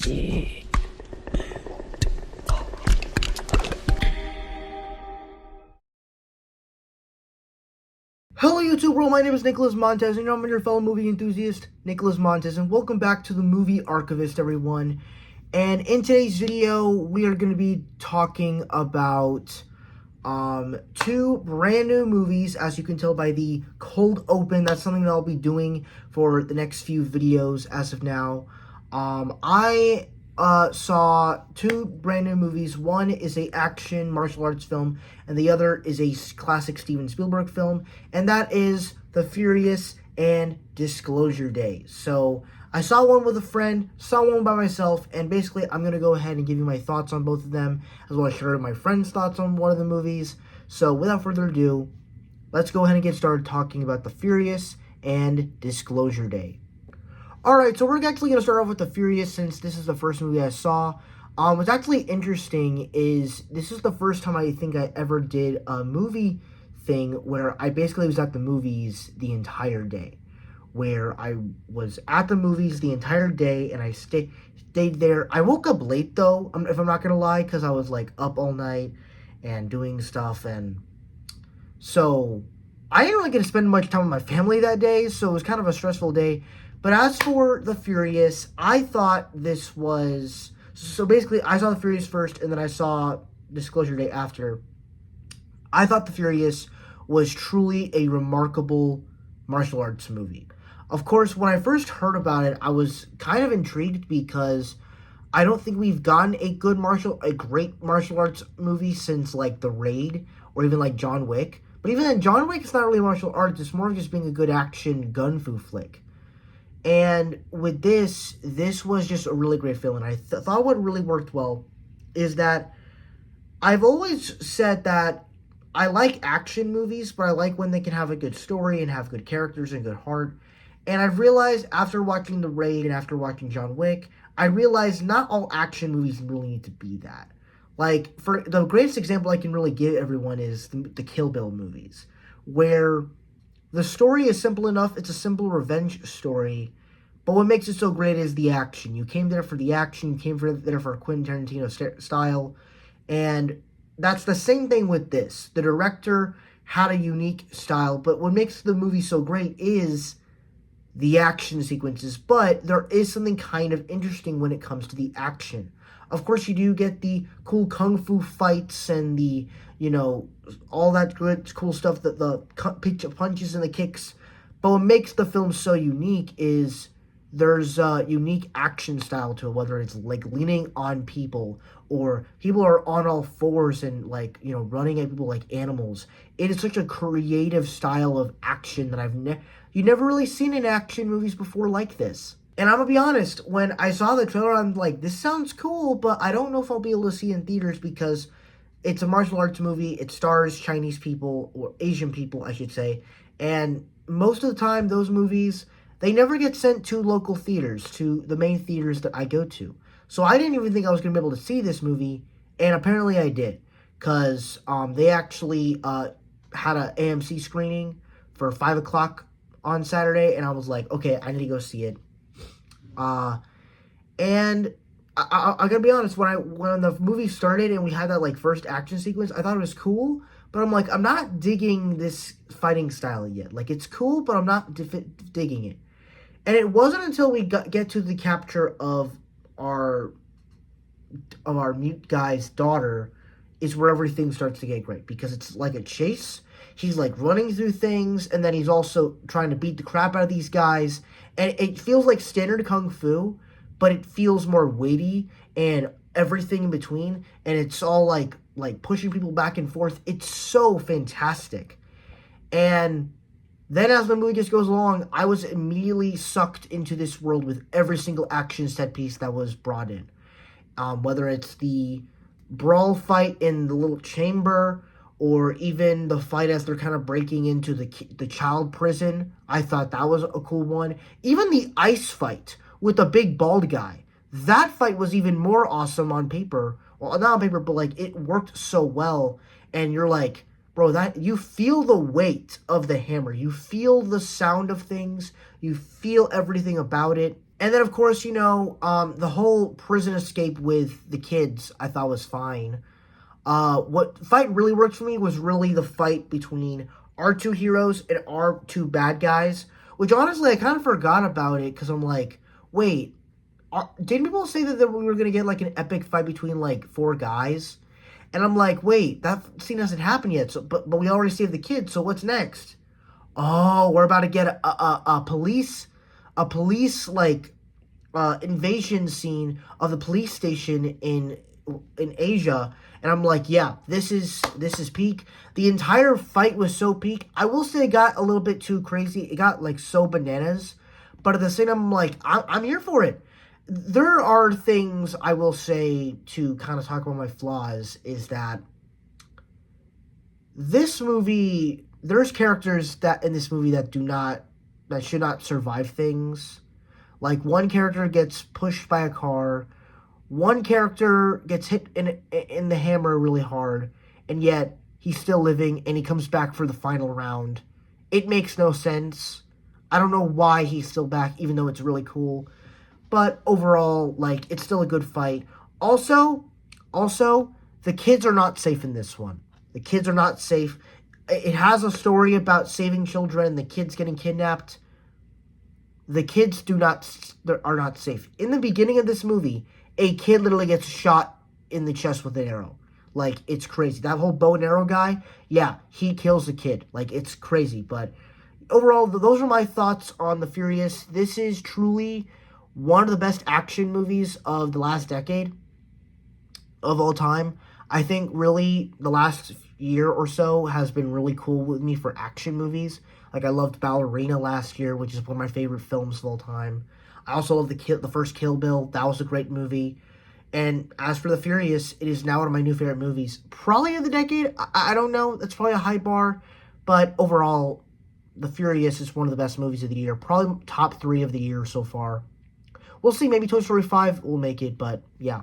Hello YouTube world, my name is Nicholas Montez, and I'm your fellow movie enthusiast, Nicholas Montez, and welcome back to the Movie Archivist, everyone. And in today's video, we are going to be talking about two brand new movies, as you can tell by the cold open. That's something that I'll be doing for the next few videos as of now. I saw two brand new movies. One is a action martial arts film, and the other is a classic Steven Spielberg film, and that is The Furious and Disclosure Day. So I saw one with a friend, saw one by myself, and basically I'm going to go ahead and give you my thoughts on both of them, as well as share my friend's thoughts on one of the movies. So without further ado, let's go ahead and get started talking about The Furious and Disclosure Day. Alright, so we're actually going to start off with The Furious, since this is the first movie I saw. What's actually interesting is this is the first time I think I ever did a movie thing where I basically was at the movies the entire day. Where I was at the movies the entire day and I stayed there. I woke up late though, if I'm not going to lie, because I was like up all night and doing stuff. And so I didn't really get to spend much time with my family that day, so it was kind of a stressful day. But as for The Furious, I thought this was... So basically, I saw The Furious first, and then I saw Disclosure Day after. I thought The Furious was truly a remarkable martial arts movie. Of course, when I first heard about it, I was kind of intrigued because I don't think we've gotten a great martial arts movie since, like, The Raid, or even, like, John Wick. But even then, John Wick is not really martial arts. It's more of just being a good action gun-fu flick. And with this was just a really great film. And I thought what really worked well is that I've always said that I like action movies, but I like when they can have a good story and have good characters and good heart. And I've realized after watching The Raid and after watching John Wick, I realized not all action movies really need to be that. Like, for the greatest example I can really give everyone is the Kill Bill movies, where the story is simple enough. It's a simple revenge story. But what makes it so great is the action. You came there for the action. You came there for Quentin Tarantino style. And that's the same thing with this. The director had a unique style. But what makes the movie so great is the action sequences. But there is something kind of interesting when it comes to the action. Of course, you do get the cool kung fu fights and the, all that good, cool stuff, the punches and the kicks. But what makes the film so unique is there's a unique action style to it, whether it's like leaning on people or people are on all fours and running at people like animals. It is such a creative style of action that you never really seen in action movies before like this. And I'm going to be honest, when I saw the trailer, I'm like, this sounds cool, but I don't know if I'll be able to see it in theaters because it's a martial arts movie. It stars Chinese people, or Asian people, I should say. And most of the time, those movies, they never get sent to local theaters, to the main theaters that I go to. So I didn't even think I was going to be able to see this movie, and apparently I did. Because they actually had an AMC screening for 5 o'clock on Saturday, and I was like, okay, I need to go see it. And I gotta be honest, when the movie started and we had that first action sequence, I thought it was cool, but I'm like, I'm not digging this fighting style yet. Like, it's cool, but I'm not digging it. And it wasn't until we get to the capture of our mute guy's daughter is where everything starts to get great, because it's like a chase. He's running through things, and then he's also trying to beat the crap out of these guys. And it feels like standard kung fu, but it feels more weighty and everything in between. And it's all like pushing people back and forth. It's so fantastic. And then as the movie just goes along, I was immediately sucked into this world with every single action set piece that was brought in. Whether it's the brawl fight in the little chamber, or even the fight as they're kind of breaking into the child prison. I thought that was a cool one. Even the ice fight with the big bald guy. That fight was even more awesome on paper. Well, not on paper, but it worked so well. And you're like, bro, that you feel the weight of the hammer. You feel the sound of things. You feel everything about it. And then, of course, the whole prison escape with the kids I thought was fine. What fight really worked for me was really the fight between our two heroes and our two bad guys, which honestly I kind of forgot about it because I'm like, wait, didn't people say that we were going to get like an epic fight between like four guys? And I'm like, wait, that scene hasn't happened yet. So, but we already saved the kids. So what's next? Oh, we're about to get a police like invasion scene of the police station in Asia, and I'm like, yeah, this is peak. The entire fight was so peak. I will say it got a little bit too crazy. It got like so bananas, but at the same time, I'm like, I'm here for it. There are things I will say to kind of talk about my flaws is that this movie, there's characters that in this movie that should not survive things. Like one character gets pushed by a car, one character gets hit in the hammer really hard, and yet he's still living and he comes back for the final round. It makes no sense. I don't know why he's still back, even though it's really cool. But overall, like, it's still a good fight. Also, the kids are not safe in this one. The kids are not safe. It has a story about saving children, the kids getting kidnapped. The kids are not safe. In the beginning of this movie, a kid literally gets shot in the chest with an arrow. Like, it's crazy. That whole bow and arrow guy, yeah, he kills the kid. Like, it's crazy. But overall, those are my thoughts on The Furious. This is truly one of the best action movies of the last decade of all time. I think really the last year or so has been really cool with me for action movies. Like I loved Ballerina last year, which is one of my favorite films of all time. I also love the first Kill Bill. That was a great movie. And as for The Furious, it is now one of my new favorite movies. Probably of the decade. I don't know. That's probably a high bar. But overall, The Furious is one of the best movies of the year. Probably top 3 of the year so far. We'll see. Maybe Toy Story 5 will make it. But yeah.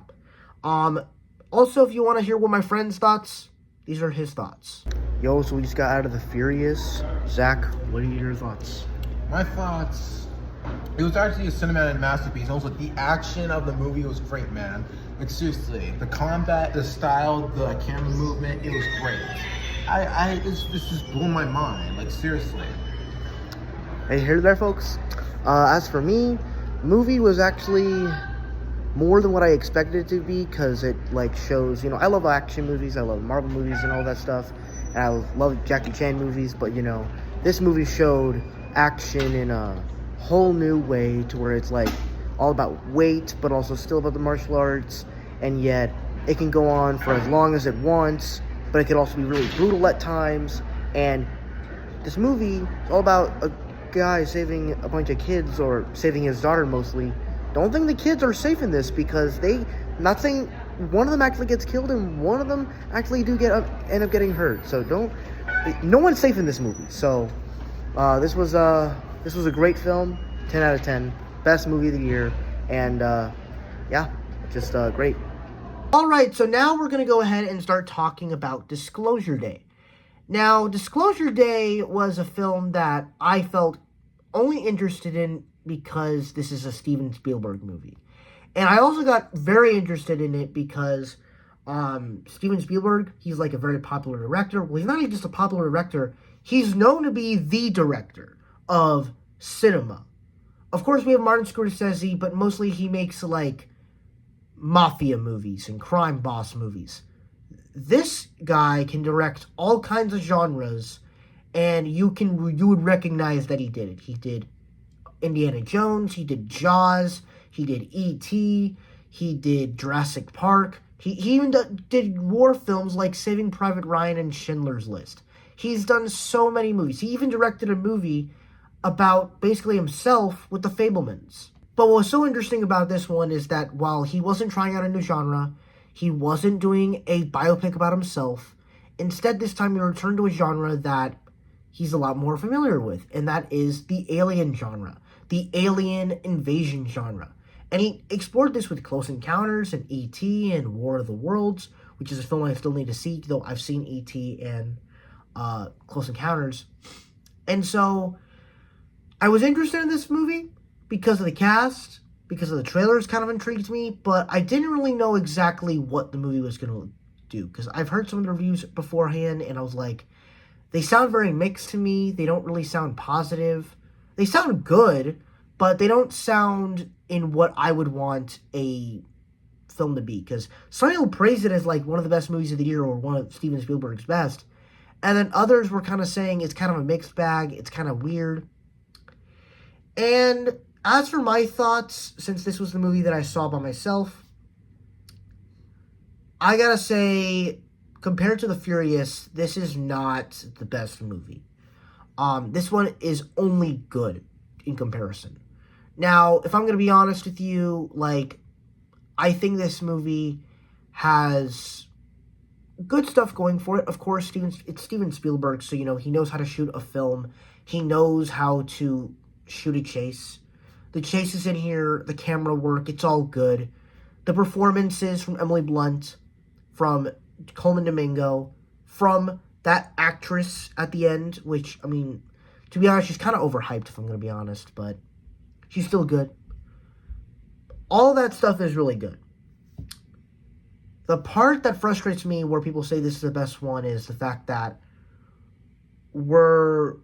Also, if you want to hear what my friend's thoughts, these are his thoughts. Yo, so we just got out of The Furious. Zach, what are your thoughts? My thoughts, it was actually a cinematic masterpiece. Also, the action of the movie was great, man. Like, seriously, the combat, the style, the camera movement, it was great. This just blew my mind. Like, seriously. Hey, hear there, folks? As for me, movie was actually more than what I expected it to be, because it like shows, I love action movies, I love Marvel movies and all that stuff, and I love Jackie Chan movies, but this movie showed action in a whole new way, to where it's like all about weight, but also still about the martial arts, and yet it can go on for as long as it wants, but it can also be really brutal at times. And this movie is all about a guy saving a bunch of kids, or saving his daughter mostly. Don't think the kids are safe in this, because not saying one of them actually gets killed and one of them actually end up getting hurt. So no one's safe in this movie. So this was a great film, 10 out of 10, best movie of the year, and yeah, just great. All right, so now we're gonna go ahead and start talking about Disclosure Day. Now, Disclosure Day was a film that I felt only interested in because this is a Steven Spielberg movie. And I also got very interested in it because Steven Spielberg, he's like a very popular director. Well, he's not even just a popular director. He's known to be the director of cinema. Of course, we have Martin Scorsese, but mostly he makes like mafia movies and crime boss movies. This guy can direct all kinds of genres, and you would recognize that he did it. He did Indiana Jones, he did Jaws, he did E.T., he did Jurassic Park, he even did war films like Saving Private Ryan and Schindler's List. He's done so many movies. He even directed a movie about basically himself with The Fabelmans. But what was so interesting about this one is that while he wasn't trying out a new genre, he wasn't doing a biopic about himself. Instead, this time he returned to a genre that he's a lot more familiar with, and that is the alien genre, the alien invasion genre. And he explored this with Close Encounters and E.T. and War of the Worlds, which is a film I still need to see, though I've seen E.T. and Close Encounters. And so I was interested in this movie because of the cast, because of the trailers kind of intrigued me, but I didn't really know exactly what the movie was going to do, because I've heard some of the reviews beforehand, and I was like, they sound very mixed to me. They don't really sound positive. They sound good, but they don't sound in what I would want a film to be, because some people praise it as like one of the best movies of the year or one of Steven Spielberg's best, and then others were kind of saying it's kind of a mixed bag, it's kind of weird. And as for my thoughts, since this was the movie that I saw by myself, I gotta say, compared to The Furious, this is not the best movie. This one is only good in comparison. Now, if I'm gonna be honest with you, like, I think this movie has good stuff going for it. Of course, it's Steven Spielberg, so, he knows how to shoot a film. He knows how to shoot a chase. The chases in here, the camera work, it's all good. The performances from Emily Blunt, from Coleman Domingo, from that actress at the end, which, to be honest, she's kind of overhyped, if I'm going to be honest, but she's still good. All that stuff is really good. The part that frustrates me where people say this is the best one is the fact that we're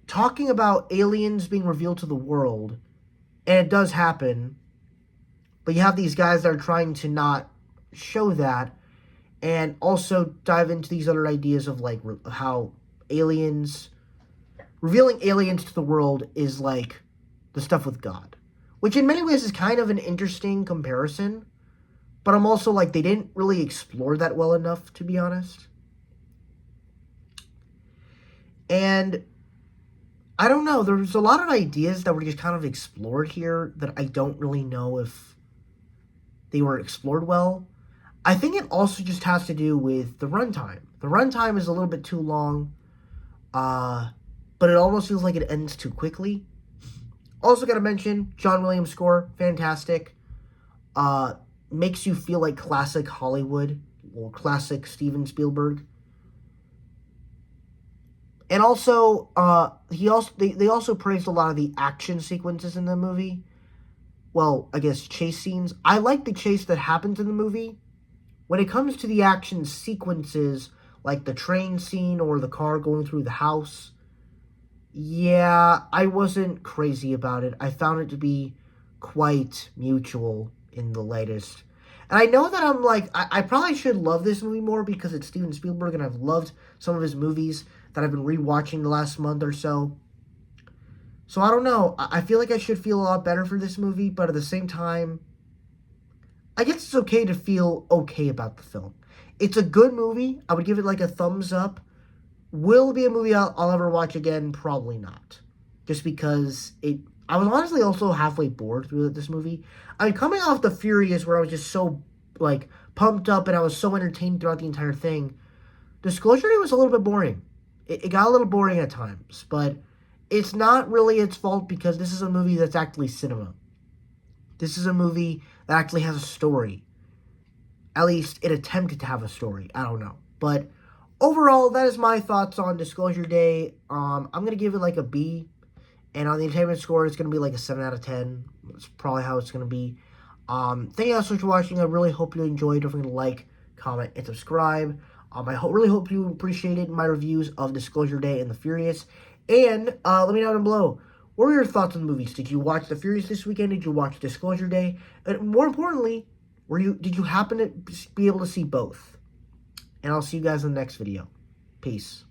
talking about aliens being revealed to the world, and it does happen, but you have these guys that are trying to not show that, and also dive into these other ideas of like how revealing aliens to the world is like the stuff with God, which in many ways is kind of an interesting comparison, but I'm also like, they didn't really explore that well enough, to be honest. And I don't know, there's a lot of ideas that were just kind of explored here that I don't really know if they were explored well. I think it also just has to do with the runtime. The runtime is a little bit too long, but it almost feels like it ends too quickly. Also got to mention, John Williams' score, fantastic. Makes you feel like classic Hollywood, or classic Steven Spielberg. And also, they also praised a lot of the action sequences in the movie. Well, I guess chase scenes. I like the chase that happens in the movie. When it comes to the action sequences, like the train scene or the car going through the house, yeah, I wasn't crazy about it. I found it to be quite mutual in the latest. And I know that I'm like, I probably should love this movie more because it's Steven Spielberg and I've loved some of his movies that I've been rewatching the last month or so. So I don't know. I feel like I should feel a lot better for this movie, but at the same time, I guess it's okay to feel okay about the film. It's a good movie. I would give it like a thumbs up. Will it be a movie I'll ever watch again? Probably not. Just because I was honestly also halfway bored through this movie. Coming off The Furious, where I was just so, like, pumped up and I was so entertained throughout the entire thing, Disclosure Day was a little bit boring. It got a little boring at times, but it's not really its fault because this is a movie that's actually cinema. This is a movie that actually has a story. At least it attempted to have a story. I don't know. But overall, that is my thoughts on Disclosure Day. I'm going to give it like a B. And on the entertainment score, it's going to be like a 7 out of 10. That's probably how it's going to be. Thank you guys so much for watching. I really hope you enjoyed. Don't forget to like, comment, and subscribe. I really hope you appreciated my reviews of Disclosure Day and The Furious. And let me know down below, what were your thoughts on the movies? Did you watch The Furious this weekend? Did you watch Disclosure Day? And more importantly, did you happen to be able to see both? And I'll see you guys in the next video. Peace.